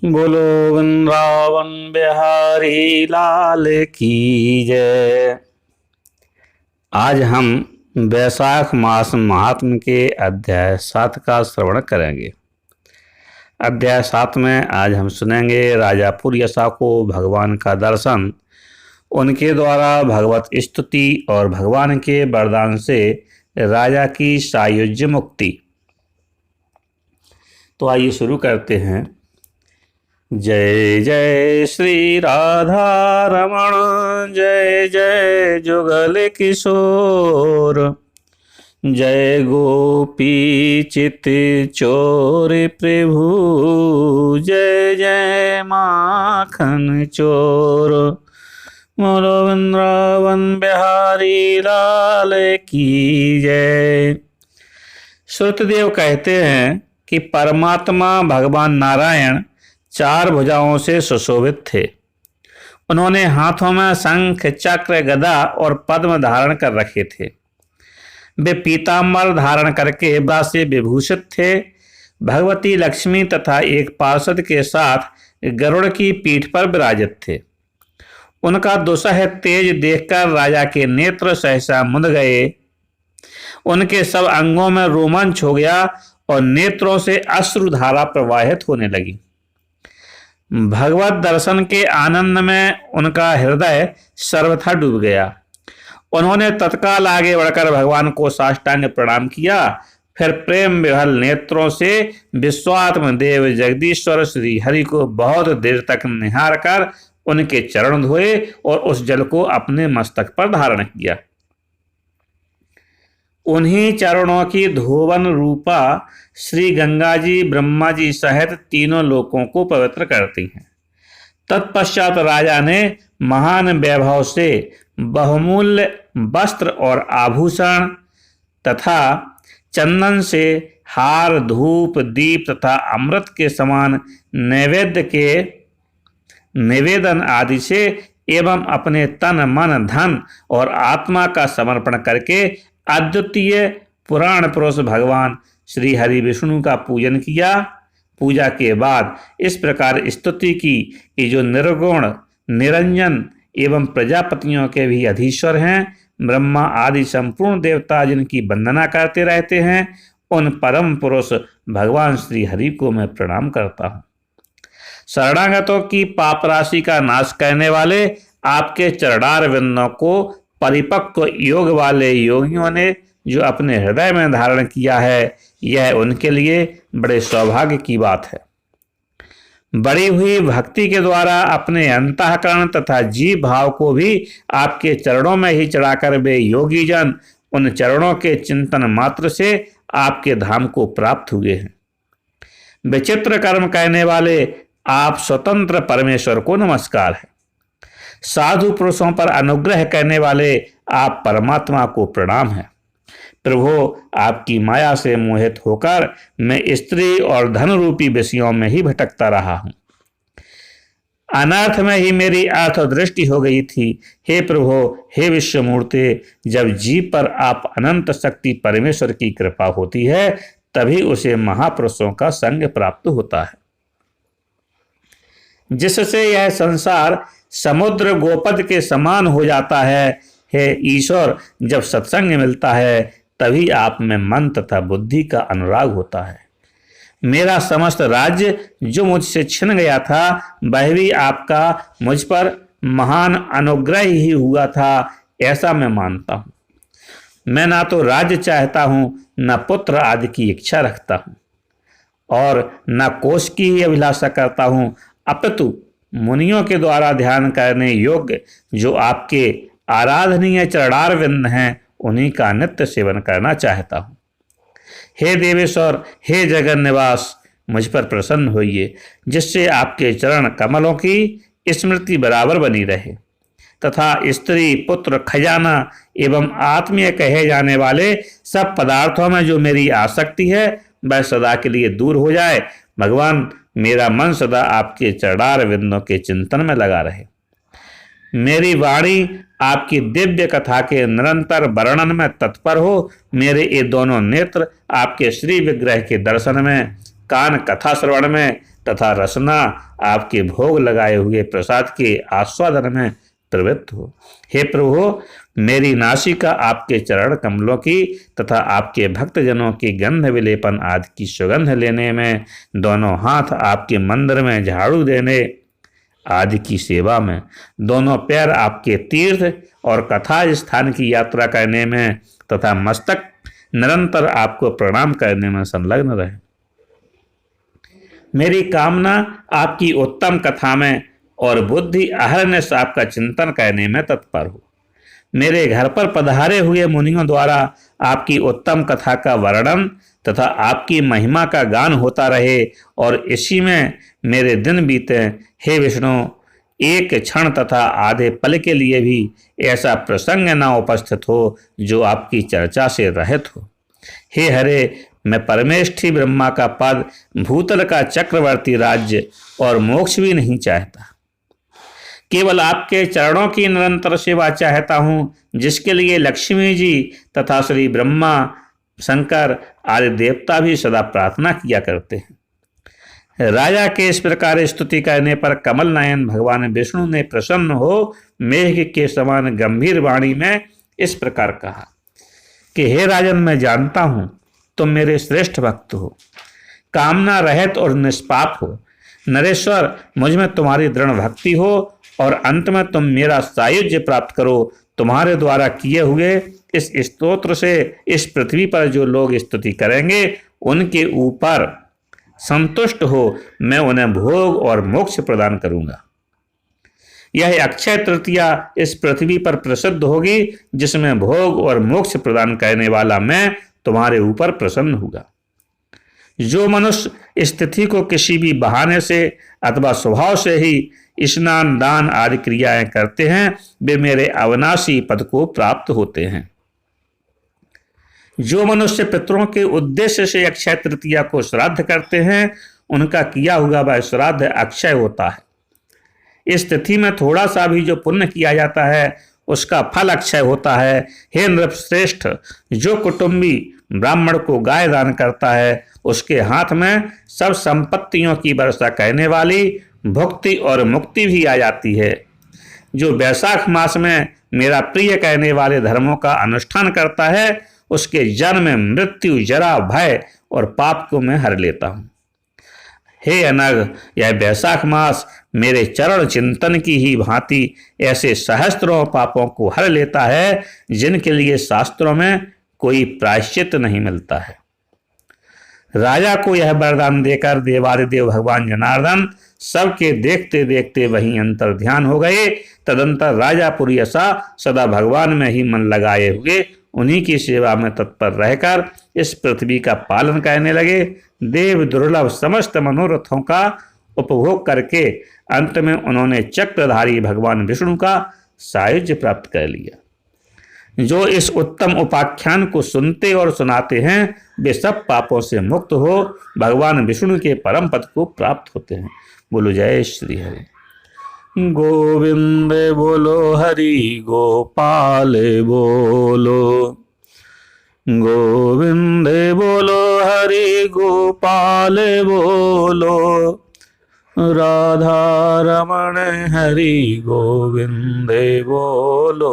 बोलो वृंदावन बिहारी लाल की जय। आज हम वैशाख मास महात्म के अध्याय 7 का श्रवण करेंगे। अध्याय 7 में आज हम सुनेंगे राजा पुरयसा को भगवान का दर्शन, उनके द्वारा भगवत स्तुति और भगवान के वरदान से राजा की सायुज्य मुक्ति। तो आइए शुरू करते हैं। जय जय श्री राधा रमण, जय जय जुगल किशोर, जय गोपी चित चोर प्रभु, जय जय माखन चोर। बोलो वृंदावन बिहारी लाल की जय। श्रुतदेव कहते हैं कि परमात्मा भगवान नारायण 4 भुजाओं से सुशोभित थे। उन्होंने हाथों में शंख, चक्र, गदा और पद्म धारण कर रखे थे। वे पीताम्बर धारण करके बा से विभूषित थे। भगवती लक्ष्मी तथा एक पार्षद के साथ गरुड़ की पीठ पर विराजित थे। उनका दुस्सह तेज देखकर राजा के नेत्र सहसा मुंद गए। उनके सब अंगों में रोमांच हो गया और नेत्रों से अश्रुधारा प्रवाहित होने लगी। भगवत दर्शन के आनंद में उनका हृदय सर्वथा डूब गया। उन्होंने तत्काल आगे बढ़कर भगवान को साष्टांग प्रणाम किया। फिर प्रेम विह्वल नेत्रों से विश्वात्म देव जगदीश्वर श्री हरि को बहुत देर तक निहार कर उनके चरण धोए और उस जल को अपने मस्तक पर धारण किया। उन्हीं चरणों की धोवन रूपा श्री गंगा जी ब्रह्मा जी सहित तीनों लोकों को पवित्र करती हैं। तत्पश्चात राजा ने महान वैभव से बहुमूल्य वस्त्र और आभूषण तथा चंदन से हार, धूप, दीप तथा अमृत के समान नैवेद्य के निवेदन आदि से एवं अपने तन, मन, धन और आत्मा का समर्पण करके अद्वितीय पुराण पुरुष भगवान श्री हरि विष्णु का पूजन किया। पूजा के बाद इस प्रकार स्तुति की कि जो निर्गुण, निरंजन एवं प्रजापतियों के भी अधीश्वर हैं, ब्रह्मा आदि संपूर्ण देवता जिनकी वंदना करते रहते हैं, उन परम पुरुष भगवान श्री हरि को मैं प्रणाम करता हूँ। शरणागतों की पाप राशि का नाश करने वाले आपके चरणार विंदों को परिपक्व योग वाले योगियों ने जो अपने हृदय में धारण किया है, यह उनके लिए बड़े सौभाग्य की बात है। बढ़ी हुई भक्ति के द्वारा अपने अंतःकरण तथा जीव भाव को भी आपके चरणों में ही चढ़ाकर वे योगी जन उन चरणों के चिंतन मात्र से आपके धाम को प्राप्त हुए हैं। विचित्र कर्म करने वाले आप स्वतंत्र परमेश्वर को नमस्कार है। साधु पुरुषों पर अनुग्रह करने वाले आप परमात्मा को प्रणाम है। प्रभु, आपकी माया से मोहित होकर मैं स्त्री और धन रूपी विषयों में ही भटकता रहा हूं। अनर्थ में ही मेरी अर्थ दृष्टि हो गई थी। हे प्रभु, हे विश्वमूर्ति, जब जीव पर आप अनंत शक्ति परमेश्वर की कृपा होती है, तभी उसे महापुरुषों का संग प्राप्त होता है, जिससे यह संसार समुद्र गोपद के समान हो जाता है। हे ईश्वर, जब सत्संग मिलता है तभी आप में मन तथा बुद्धि का अनुराग होता है। मेरा समस्त राज्य जो मुझसे छिन गया था, वह भी आपका मुझ पर महान अनुग्रह ही हुआ था, ऐसा मैं मानता हूँ। मैं ना तो राज्य चाहता हूँ, न पुत्र आदि की इच्छा रखता हूँ और न कोष की ही अभिलाषा करता हूँ, अपितु मुनियों के द्वारा ध्यान करने योग्य जो आपके आराधनीय चरणार विंद हैं, उन्हीं का नित्य सेवन करना चाहता हूँ। हे देवेश्वर, हे जगन निवास, मुझ पर प्रसन्न होइए, जिससे आपके चरण कमलों की स्मृति बराबर बनी रहे तथा स्त्री, पुत्र, खजाना एवं आत्मीय कहे जाने वाले सब पदार्थों में जो मेरी आसक्ति है, वह सदा के लिए दूर हो जाए। भगवान, मेरा मन सदा आपके चरणार विंदों के चिंतन में लगा रहे। मेरी वाणी आपकी दिव्य कथा के निरंतर वर्णन में तत्पर हो। मेरे ये दोनों नेत्र आपके श्री विग्रह के दर्शन में कान कथा श्रवण में तथा रसना आपके भोग लगाए हुए प्रसाद के आस्वादन में प्रवृत्त हो। हे प्रभु, मेरी नासिका आपके चरण कमलों की तथा आपके भक्तजनों की गंध विलेपन आदि की सुगंध लेने में, दोनों हाथ आपके मंदिर में झाड़ू देने आदि की सेवा में, दोनों पैर आपके तीर्थ और कथा स्थान की यात्रा करने में तथा मस्तक निरंतर आपको प्रणाम करने में संलग्न रहे। मेरी कामना आपकी उत्तम कथा में और बुद्धि अहरनिश आपका चिंतन करने में तत्पर हो। मेरे घर पर पधारे हुए मुनियों द्वारा आपकी उत्तम कथा का वर्णन तथा आपकी महिमा का गान होता रहे और इसी में मेरे दिन बीते। हे विष्णु, एक क्षण तथा आधे पल के लिए भी ऐसा प्रसंग न उपस्थित हो जो आपकी चर्चा से रहित हो। हे हरे, मैं परमेष्ठी ब्रह्मा का पद, भूतल का चक्रवर्ती राज्य और मोक्ष भी नहीं चाहता। केवल आपके चरणों की निरंतर सेवा चाहता हूँ, जिसके लिए लक्ष्मी जी तथा श्री ब्रह्मा, शंकर आदि देवता भी सदा प्रार्थना किया करते हैं। राजा के इस प्रकार स्तुति करने पर कमल नयन भगवान विष्णु ने प्रसन्न हो मेघ के समान गंभीर वाणी में इस प्रकार कहा कि हे राजन, मैं जानता हूँ तुम मेरे श्रेष्ठ भक्त हो, कामना रहित और निष्पाप हो। नरेश्वर, मुझ में तुम्हारी दृढ़ भक्ति हो और अंत में तुम मेरा सायुज्य प्राप्त करो। तुम्हारे द्वारा किए हुए इस स्तोत्र से इस पृथ्वी पर जो लोग स्तुति करेंगे उनके ऊपर संतुष्ट हो मैं उन्हें भोग और मोक्ष प्रदान करूंगा। यह अक्षय तृतीया इस पृथ्वी पर प्रसिद्ध होगी, जिसमें भोग और मोक्ष प्रदान करने वाला मैं तुम्हारे ऊपर प्रसन्न होगा। जो मनुष्य इस तिथि को किसी भी बहाने से अथवा स्वभाव से ही स्नान दान आदि क्रियाएं करते हैं, वे मेरे अविनाशी पद को प्राप्त होते हैं। जो मनुष्य पितरों के उद्देश्य से अक्षय तृतीया को श्राद्ध करते हैं, उनका किया हुआ वह श्राद्ध अक्षय होता है। इस तिथि में थोड़ा सा भी जो पुण्य किया जाता है उसका फल अक्षय होता है। हे नृपश्रेष्ठ, जो कुटुंबी ब्राह्मण को गाय दान करता है उसके हाथ में सब संपत्तियों की वर्षा करने वाली भुक्ति और मुक्ति भी आ जाती है। जो वैशाख मास में मेरा प्रिय कहने वाले धर्मों का अनुष्ठान करता है उसके जन्म, मृत्यु, जरा, भय और पाप को मैं हर लेता हूँ। हे अनग, यह वैशाख मास मेरे चरण चिंतन की ही भांति ऐसे सहस्त्रों पापों को हर लेता है जिनके लिए शास्त्रों में कोई प्रायश्चित नहीं मिलता है। राजा को यह वरदान देकर देवादिदेव भगवान जनार्दन सबके देखते देखते वहीं अंतर ध्यान हो गए। तदंतर राजा पुरियसा सदा भगवान में ही मन लगाए हुए उन्हीं की सेवा में तत्पर रहकर इस पृथ्वी का पालन करने लगे। देव दुर्लभ समस्त मनोरथों का उपभोग करके अंत में उन्होंने चक्रधारी भगवान विष्णु का सायुज्य प्राप्त कर लिया। जो इस उत्तम उपाख्यान को सुनते और सुनाते हैं वे सब पापों से मुक्त हो भगवान विष्णु के परम पद को प्राप्त होते हैं। बोलो जय श्री हरि। गोविंद बोलो, हरि गोपाल बोलो, गोविंद बोलो, हरि गोपाल बोलो, राधा रमण हरि गोविंद बोलो।